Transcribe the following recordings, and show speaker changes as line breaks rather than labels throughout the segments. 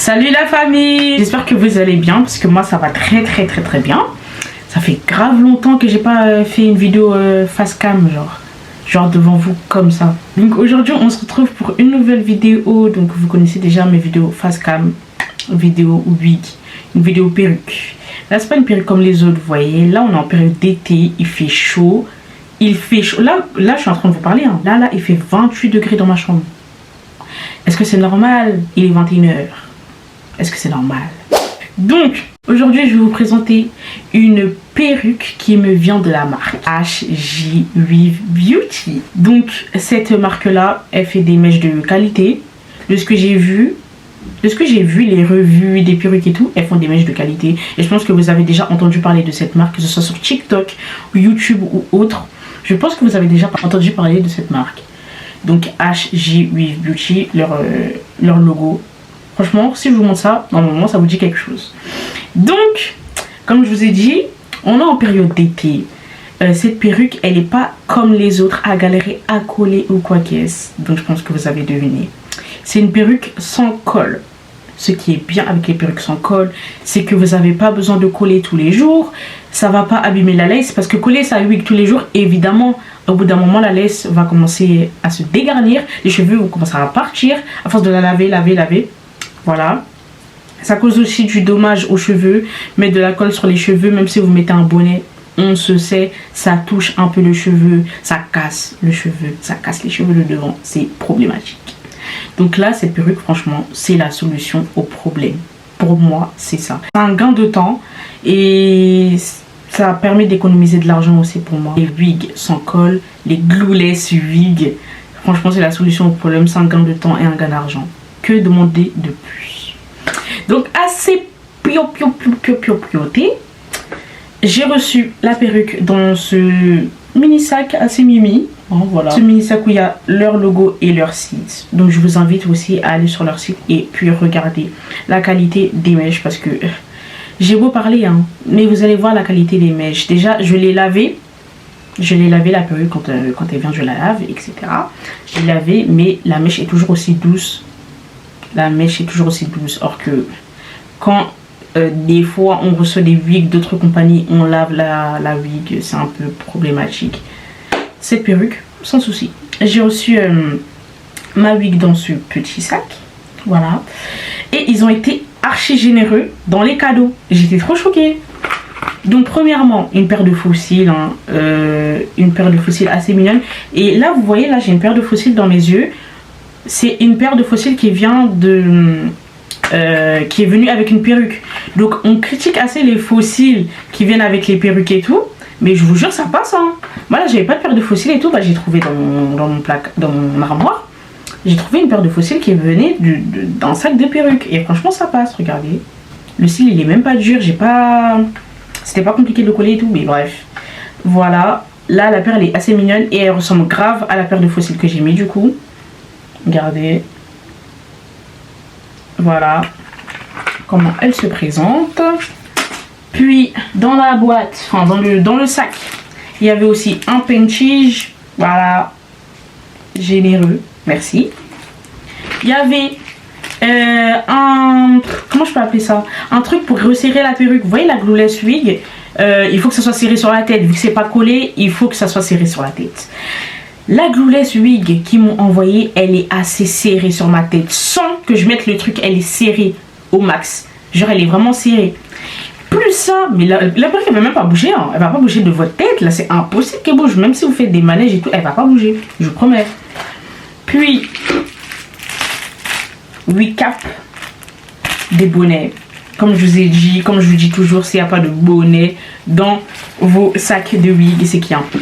Salut la famille, j'espère que vous allez bien parce que moi ça va très bien. Ça fait grave longtemps que j'ai pas fait une vidéo face cam genre devant vous comme ça. Donc aujourd'hui on se retrouve pour une nouvelle vidéo. Donc vous connaissez déjà mes vidéos face cam, vidéo wig, une vidéo perruque. Là c'est pas une perruque comme les autres, vous voyez. Là on est en période d'été, il fait chaud. Là je suis en train de vous parler hein. Là il fait 28 degrés dans ma chambre. Est-ce que c'est normal? Il est 21h. Est-ce que c'est normal? Donc, aujourd'hui, je vais vous présenter une perruque qui me vient de la marque HJ Weave Beauty. Donc, cette marque-là, elle fait des mèches de qualité. De ce que j'ai vu, les revues des perruques et tout, elles font des mèches de qualité. Et je pense que vous avez déjà entendu parler de cette marque, que ce soit sur TikTok ou YouTube ou autre. Je pense que vous avez déjà entendu parler de cette marque. Donc, HJ Weave Beauty, leur logo. Franchement, si je vous montre ça, normalement, ça vous dit quelque chose. Donc, comme je vous ai dit, on est en période d'été. Cette perruque, elle n'est pas comme les autres à galérer à coller ou quoi qu'est-ce. Donc, je pense que vous avez deviné. C'est une perruque sans colle. Ce qui est bien avec les perruques sans colle, c'est que vous n'avez pas besoin de coller tous les jours. Ça ne va pas abîmer la lace parce que coller sa wig tous les jours, évidemment, au bout d'un moment, la lace va commencer à se dégarnir. Les cheveux vont commencer à partir à force de la laver. Voilà, ça cause aussi du dommage aux cheveux. Mettre de la colle sur les cheveux, même si vous mettez un bonnet, on se sait, ça touche un peu le cheveu, ça casse le cheveu, ça casse les cheveux de devant, c'est problématique. Donc là, cette perruque, franchement, c'est la solution au problème. Pour moi, c'est ça. C'est un gain de temps et ça permet d'économiser de l'argent aussi pour moi. Les wigs sans colle, les glueless wigs, franchement, c'est la solution au problème. C'est un gain de temps et un gain d'argent. Que demander de plus? Donc assez pioté, j'ai reçu la perruque dans ce mini sac assez mimi. Voilà. Ce mini sac où il y a leur logo et leur site. Donc je vous invite aussi à aller sur leur site et puis regarder la qualité des mèches parce que j'ai beau parler hein, mais vous allez voir la qualité des mèches. Déjà je l'ai lavé. La perruque quand elle vient je la lave, etc. Je l'ai lavée mais la mèche est toujours aussi douce. Or que quand des fois on reçoit des wigs d'autres compagnies, on lave la wig, c'est un peu problématique. Cette perruque, sans souci. J'ai reçu ma wig dans ce petit sac, voilà. Et ils ont été archi généreux dans les cadeaux. J'étais trop choquée. Donc premièrement, une paire de fossiles, une paire de fossiles assez mignonne. Et là, vous voyez, là j'ai une paire de fossiles dans mes yeux. C'est une paire de fossiles qui vient qui est venue avec une perruque. Donc on critique assez les fossiles qui viennent avec les perruques et tout, mais je vous jure ça passe hein. Moi là j'avais pas de paire de fossiles et tout, bah, j'ai trouvé dans mon armoire, j'ai trouvé une paire de fossiles qui venait d'un sac de perruques et franchement ça passe. Regardez, le cil il est même pas dur, c'était pas compliqué de le coller et tout, mais bref, voilà. Là la paire elle est assez mignonne et elle ressemble grave à la paire de fossiles que j'ai mis du coup. Regardez, voilà comment elle se présente. Puis dans la boîte, enfin dans le sac, il y avait aussi un pinchige, voilà, généreux, merci. Il y avait comment je peux appeler ça, un truc pour resserrer la perruque. Vous voyez la glueless wig, il faut que ça soit serré sur la tête, vu que c'est pas collé, il faut que ça soit serré sur la tête. La glueless wig qu'ils m'ont envoyée, elle est assez serrée sur ma tête. Sans que je mette le truc, elle est serrée au max. Genre, elle est vraiment serrée. Plus ça, mais la perruque, elle va même pas bouger. Hein. Elle va pas bouger de votre tête. Là, c'est impossible qu'elle bouge. Même si vous faites des manèges et tout, elle va pas bouger. Je vous promets. Puis, 8 capes, des bonnets. Comme je vous ai dit, comme je vous dis toujours, s'il n'y a pas de bonnet dans vos sacs de wig, c'est qu'il y a un peu.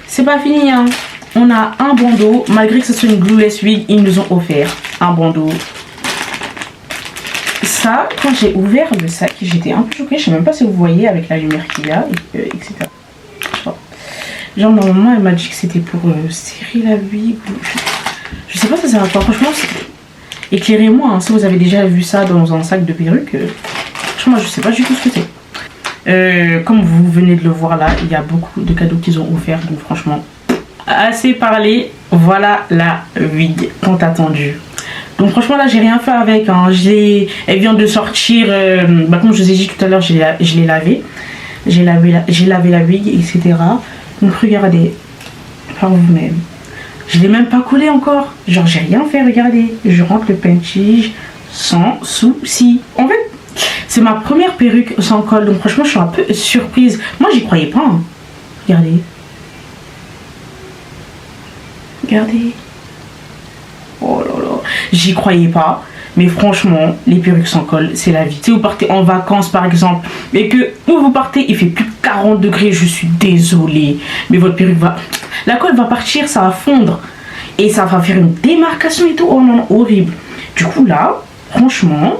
C'est pas fini, hein. On a un bandeau, malgré que ce soit une glueless wig, ils nous ont offert un bandeau. Ça, quand j'ai ouvert le sac, j'étais un peu choquée. Je sais même pas si vous voyez avec la lumière qu'il y a, etc. Genre, normalement, elle m'a dit que c'était pour serrer la wig. Je sais pas si ça sert à quoi. Franchement, éclairez-moi hein, si vous avez déjà vu ça dans un sac de perruque. Franchement, je sais pas du tout ce que c'est. Comme vous venez de le voir là, il y a beaucoup de cadeaux qu'ils ont offerts. Donc franchement, assez parlé. Voilà la wig tant attendue. Donc franchement là j'ai rien fait avec, hein. Elle vient de sortir, comme je vous ai dit tout à l'heure, je l'ai lavé. J'ai lavé la wig, etc. Donc regardez, par vous-même. Je l'ai même pas collé encore. Genre j'ai rien fait, regardez. Je rentre le pentige sans souci. En fait, c'est ma première perruque sans colle. Donc franchement je suis un peu surprise. Moi j'y croyais pas, hein. Regardez. Regardez. Oh là là. J'y croyais pas. Mais franchement, les perruques sans colle, c'est la vie. Si vous partez en vacances par exemple, et que où vous partez, il fait plus de 40 degrés, je suis désolée. Mais votre perruque va... La colle va partir, ça va fondre. Et ça va faire une démarcation et tout. Oh non, non, horrible. Du coup là, franchement,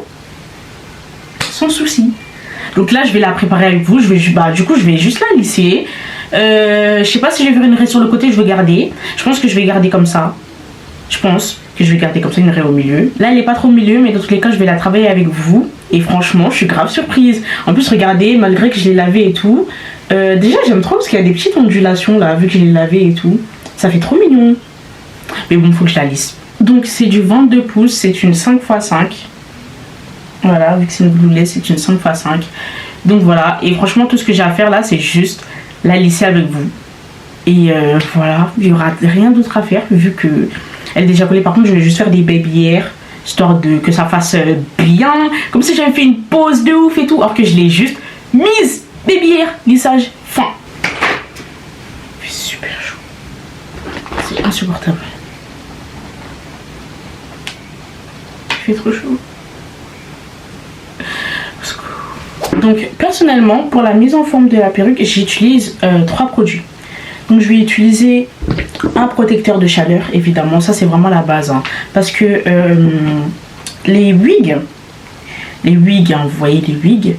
sans souci. Donc là, je vais la préparer avec vous. Du coup, je vais juste la lisser. Je sais pas si je vais faire une raie sur le côté, je vais garder. Je pense que je vais garder comme ça. Je pense que je vais garder comme ça une raie au milieu. Là elle est pas trop au milieu, mais dans tous les cas je vais la travailler avec vous. Et franchement je suis grave surprise. En plus regardez, malgré que je l'ai lavé et tout, déjà j'aime trop parce qu'il y a des petites ondulations là, vu que je l'ai lavé et tout. Ça fait trop mignon. Mais bon, faut que je la lisse. Donc c'est du 22 pouces, c'est une 5x5. Voilà, vu que c'est une bloulet, c'est une 5x5. Donc voilà, et franchement tout ce que j'ai à faire là c'est juste la lisser avec vous. Et voilà, il n'y aura rien d'autre à faire vu que elle est déjà collée. Par contre je vais juste faire des baby hairs, histoire de que ça fasse bien, comme si j'avais fait une pause de ouf et tout, alors que je l'ai juste mise. Baby hair, lissage, fin. Il fait super chaud, c'est insupportable. Il fait trop chaud. Donc personnellement pour la mise en forme de la perruque j'utilise 3 produits. Donc je vais utiliser un protecteur de chaleur, évidemment, ça c'est vraiment la base, hein, parce que les wigs, hein, vous voyez les wigs,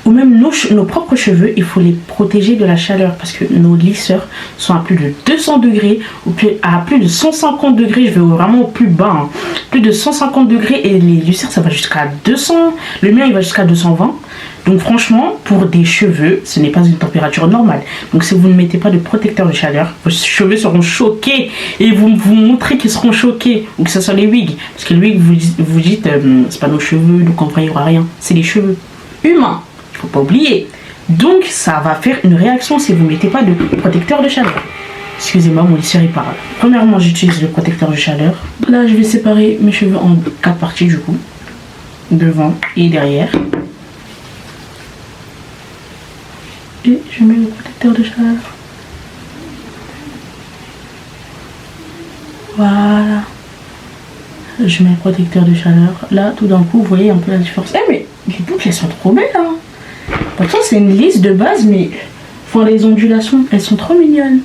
ou même nos propres cheveux, il faut les protéger de la chaleur parce que nos lisseurs sont à plus de 200 degrés ou à plus de 150 degrés. Je vais vraiment au plus bas, hein. Plus de 150 degrés, et les lisseurs ça va jusqu'à 200. Le mien il va jusqu'à 220. Donc franchement pour des cheveux ce n'est pas une température normale. Donc si vous ne mettez pas de protecteur de chaleur, vos cheveux seront choqués et vous montrez qu'ils seront choqués. Ou que ce soit les wigs, parce que les wigs vous dites c'est pas nos cheveux donc en vrai il n'y aura rien. C'est les cheveux humains, il faut pas oublier. Donc ça va faire une réaction si vous ne mettez pas de protecteur de chaleur. Excusez-moi, mon lisseur il parle. Premièrement j'utilise le protecteur de chaleur. Là je vais séparer mes cheveux en 4 parties du coup, devant et derrière. Et je mets le protecteur de chaleur. Voilà. Je mets le protecteur de chaleur. Là, tout d'un coup, vous voyez un peu la différence. Eh mais les boucles, elles sont trop belles, hein. Pourtant, c'est une lisse de base, mais pour les ondulations, elles sont trop mignonnes.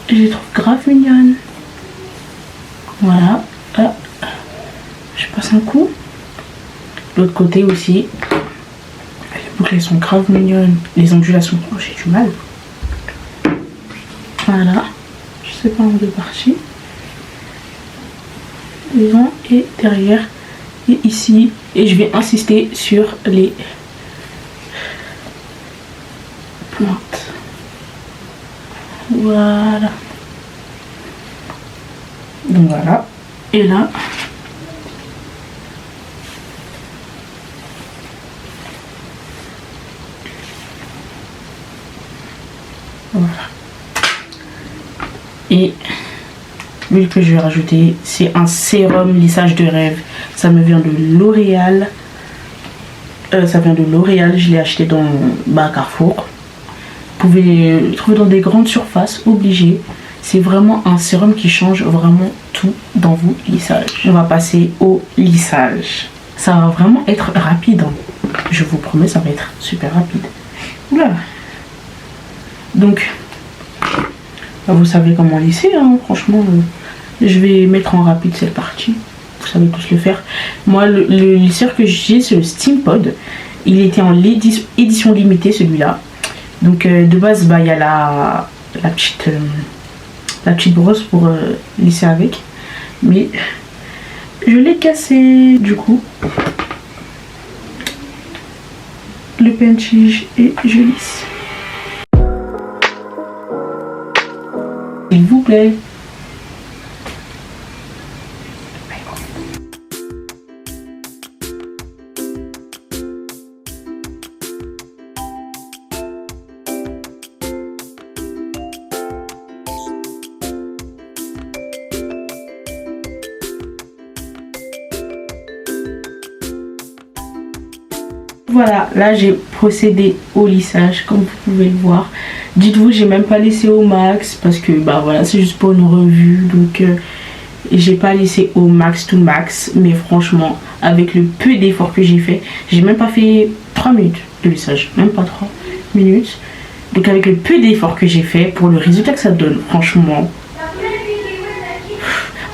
Je les trouve grave mignonnes. Voilà. Ah. Je passe un coup. L'autre côté aussi. Les boucles elles sont grave mignonnes. Les ondulations, oh, j'ai du mal. Voilà. Je sépare en 2 parties. Devant et derrière. Et ici. Et je vais insister sur les pointes. Voilà. Donc voilà. Et là. Voilà. Et l'huile que je vais rajouter, c'est un sérum lissage de rêve. Ça me vient de L'Oréal. Je l'ai acheté dans Carrefour. Vous pouvez le trouver dans des grandes surfaces, obligé. C'est vraiment un sérum qui change vraiment tout dans vos lissages. On va passer au lissage. Ça va vraiment être rapide, hein. Je vous promets, ça va être super rapide. Oula. Donc, vous savez comment lisser, hein, franchement. Je vais mettre en rapide cette partie. Vous savez tous le faire. Moi, le lisseur que j'utilise, c'est le Steampod. Il était en édition limitée, celui-là. Donc, de base, il y a la petite brosse pour lisser avec. Mais je l'ai cassé, du coup. Le pentige et je lisse. S'il vous plaît. voilà, là j'ai procédé au lissage comme vous pouvez le voir. Dites-vous, j'ai même pas laissé au max parce que bah voilà, c'est juste pour une revue, donc j'ai pas laissé au max to max, mais franchement avec le peu d'efforts que j'ai fait, j'ai même pas fait 3 minutes de lissage, même pas 3 minutes. Donc avec le peu d'efforts que j'ai fait, pour le résultat que ça donne, franchement,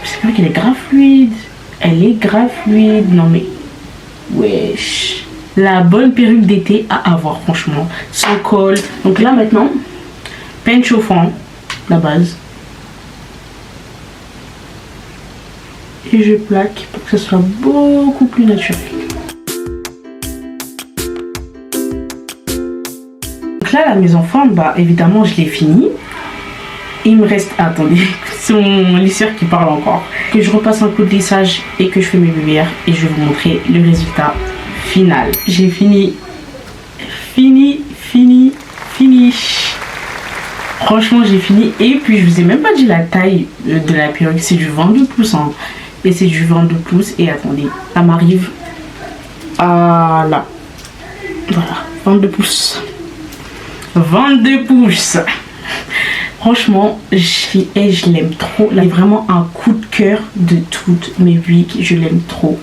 c'est vrai qu'elle est grave fluide. Elle est grave fluide. Non mais, wesh. La bonne perruque d'été à avoir, franchement. Sans col. Donc là maintenant, peigne chauffant, la base. Et je plaque pour que ce soit beaucoup plus naturel. Donc là, la mise en forme, bah évidemment, je l'ai fini. Il me reste, attendez, c'est mon lisseur qui parle encore. Que je repasse un coup de lissage et que je fais mes BBR et je vais vous montrer le résultat final. J'ai fini. Franchement, j'ai fini. Et puis, je vous ai même pas dit la taille de la perruque. C'est du 22 pouces. Hein. Et c'est du 22 pouces. Et attendez, ça m'arrive à là. Voilà, 22 pouces. 22 pouces. Franchement, je l'aime trop. Là, c'est vraiment un coup de cœur de toutes mes wigs. Je l'aime trop.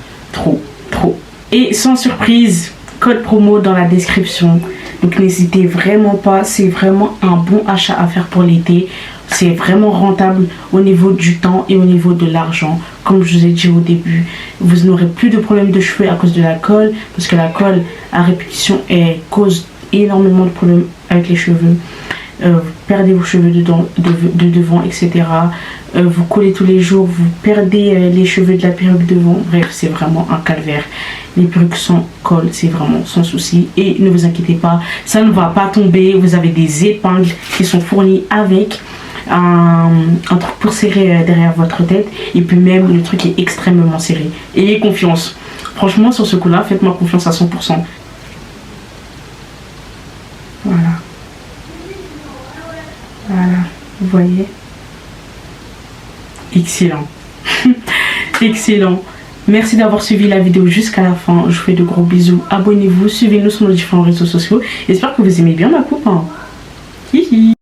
Et sans surprise, code promo dans la description. Donc n'hésitez vraiment pas. C'est vraiment un bon achat à faire pour l'été. C'est vraiment rentable au niveau du temps et au niveau de l'argent. Comme je vous ai dit au début, vous n'aurez plus de problèmes de cheveux à cause de la colle. Parce que la colle à répétition cause énormément de problèmes avec les cheveux. Vous perdez vos cheveux de devant, etc. Vous collez tous les jours, vous perdez les cheveux de la perruque devant. Bref, c'est vraiment un calvaire. Les perruques sans colle, c'est vraiment sans souci. Et ne vous inquiétez pas, ça ne va pas tomber. Vous avez des épingles qui sont fournies avec un truc pour serrer derrière votre tête. Et puis même, le truc est extrêmement serré. Ayez confiance. Franchement, sur ce coup-là, faites-moi confiance à 100%. Voilà. Voilà, vous voyez. Excellent. Excellent. Merci d'avoir suivi la vidéo jusqu'à la fin. Je vous fais de gros bisous. Abonnez-vous, suivez-nous sur nos différents réseaux sociaux. J'espère que vous aimez bien ma coupe. Hein. Hihi.